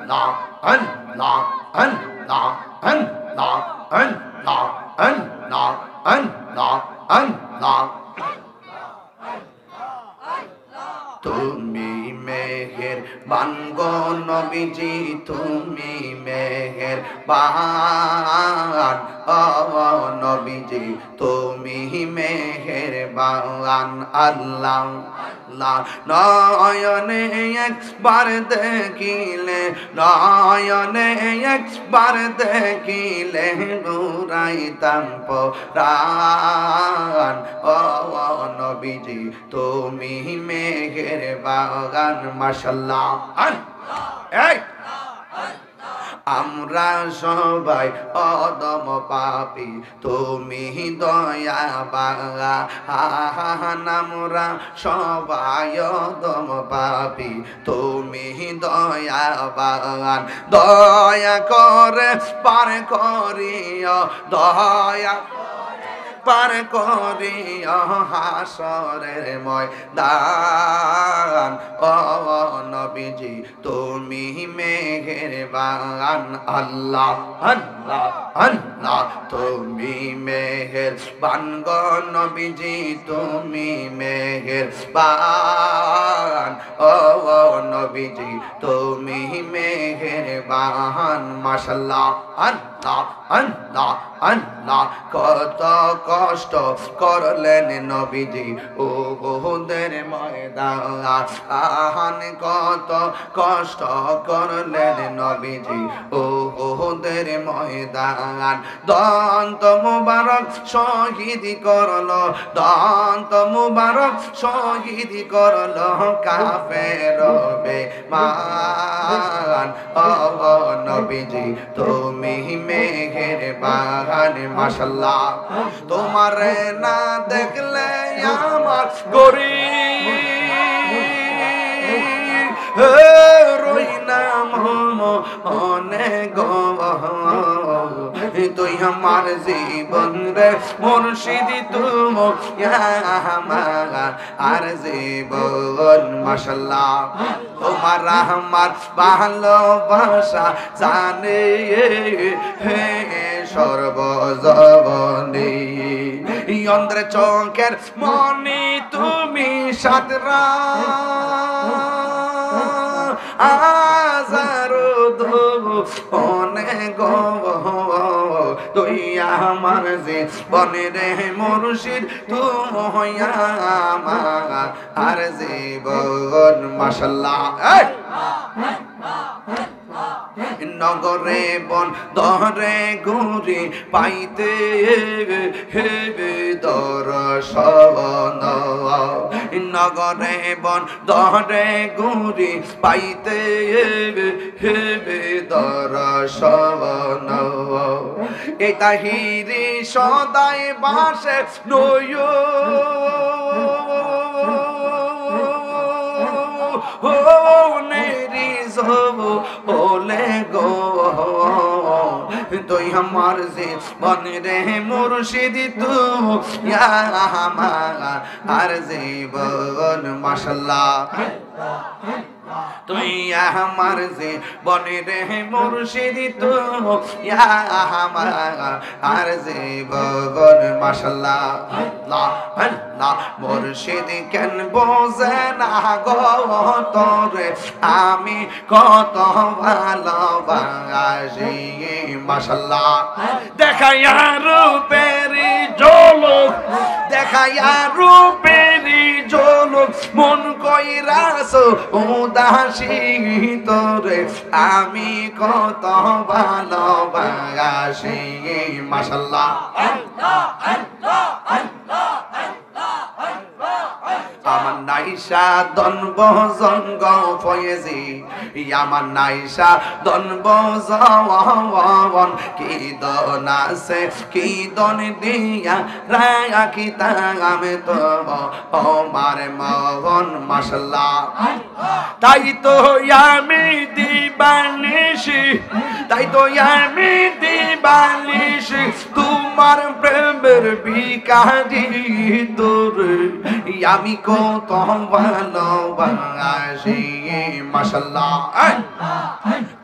Allah, Allah, Allah, Allah, Allah, Allah, Allah, Allah. তুমি মেহেরবান গো নবীজি, তুমি মেহেরবান ও নবীজি, তুমি মেহেরবান। আল্লাহ নয়নে একবার দেখিলে, নয়নে একবার দেখিলে নুরাইতাম পরাণ ও নবীজি, তুমি মেহেরবান। মাশাআল্লাহ। এই আমরা সবাই অদম পাপী, তুমি দয়াবান। আমরা সবাই অদম পাপী, তুমি দয়াবান। দয়া করে পার করিও, দয়া পার করিও হাসরের ময়দান ও নবীজি, তুমি মেহেরবান। আল্লাহ আল্লাহ আল্লাহ, তুমি মেহেরবান গো নবীজি, তুমি মেহেরবান ও নবীজি, তুমি মেহেরবান। মাশাআল্লাহ। আল্লাহ আল্লাহ আল্লাহ, কত কষ্ট করলেন নবীজি উহুদের ময়দান, কত কষ্ট করলেন নবীজি উহুদের ময়দান। দন্ত মুবারক শহীদ করলো, দন্ত মুবারক শহীদ করলো কাফের বেঈমান ও নবীজি, তুমি মেহেরবান। মাশাআল্লাহ। তোমার না দেখলে আমার গরিব রই না মনে গো, তুই আমার জীবন রে মুর্শিদ, তুমি আমার আর জীবন। মাশাআল্লাহ। তোমার আমার ভালোবাসা জানে সর্বজবনে, অন্ধ্র চোখের মনি তুমি সাতরা আজারো দো অনেক তুই আমার যে বনে রে মুর্শিদ, তুমি আমার আর জীবন। মাশাআল্লাহ। নগরে বন দরে ঘুরি পাইতে দর্শন, নগরে বন দরে ঘুরি পাইতে দর্শন। এই তাহিরি সদাই বাসে নয় ওলে গো, তুই আমার জীবন রে মুর্শিদ, তুমি আমার আর জীবন। মাশাআল্লাহ। তুই আমার জীবন রে মুর্শিদ, তুমি আমার আর জীবন। মাশাআল্লাহ। আল্লাহ আল্লাহ। মুর্শিদ কেন বোঝে না গো তোরে আমি কত ভালোবাসি। মাশাআল্লাহ। দেখাইয়া রূপেরি ঝলক, দেখাইয়া রূপেরি ঝলক, মন কইরাস উদাসী তোরে আমি কত ভালোবাসি। মাশাআল্লাহ। আমার নাইসা দনব জঙ্গ ফয়েজি, আমার নাইসা দনব জওয়ান, কি দন আছে কি দন দিয়া রাখিতা আমি তো আমার মন। মাশাআল্লাহ। তাই তো আমি দিবানিশি, তাই তো আমি দিবানিশি, তোমার প্রেমের ভিখারি তোরে আমি কত ভালোবাসি। মাশাআল্লাহ।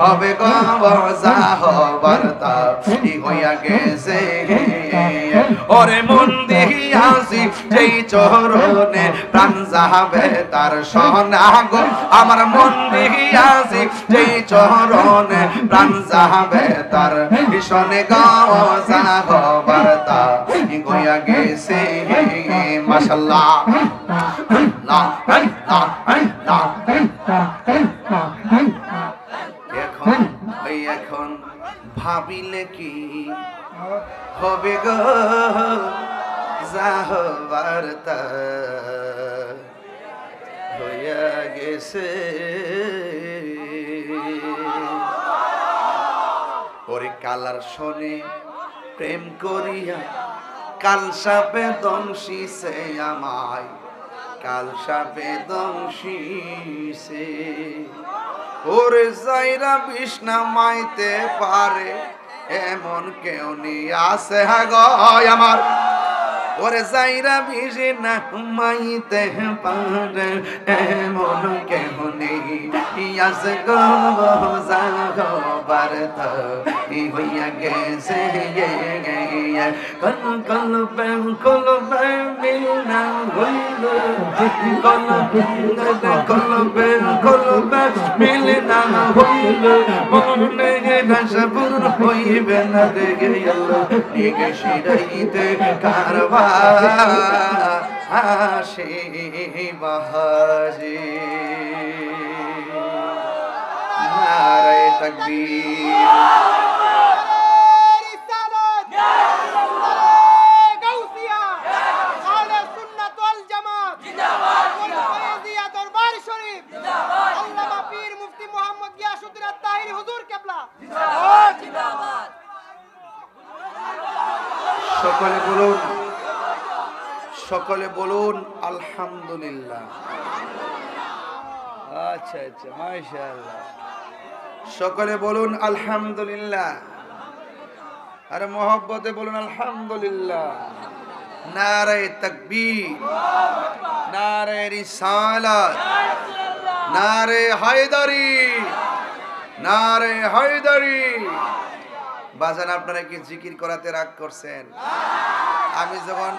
হবে গো যা হবার তা হইয়া গেছে। ওরে মন দিয়াছি যেই চরণে প্রাণ যাবে তার সোনা গো, আমার মন দিয়াছি যেই চরণে প্রাণ যাবে তার শোনে গো যা হবার তা হইয়া গেছে। মাশাআল্লাহ এখন এখন ভাবিলে কি হবে গো যা হবার তা হইয়া গেছে। ওরে কালার শোনে প্রেম করিয়া কাল সাপে দংশিছে আমায়, কাল সাপে দংশিছে। ওরে যাইরা বিষ্ণা মাইতে পারে এমন কেউ নেই আছে গো আমার। ওরে যাইরা বিষ্ণা মাইতে পারে এমন কেউ নেই আছে গো যা হবার তা হইয়া গেছে। কলবে মিলনা হইল, কলবে মিলনা হইল, মনে সবুর হইবে না রে গেল নিগে শিরাইতে কারবার আসে বাহারে। নারে তাকবীর। সকলে বলুন, সকলে বলুন আলহামদুলিল্লাহ। আচ্ছা আচ্ছা মাশাআল্লাহ, সকলে বলুন আলহামদুলিল্লাহ। আরে মোহব্বতে বলুন আলহামদুলিল্লাহ। নারে তাকবীর, নারে রিসালাত, নারে হায়দারি, নারে হায়দারি। বাজান আপনারা কি জিকির করাতে রাগ করছেন? আমি যখন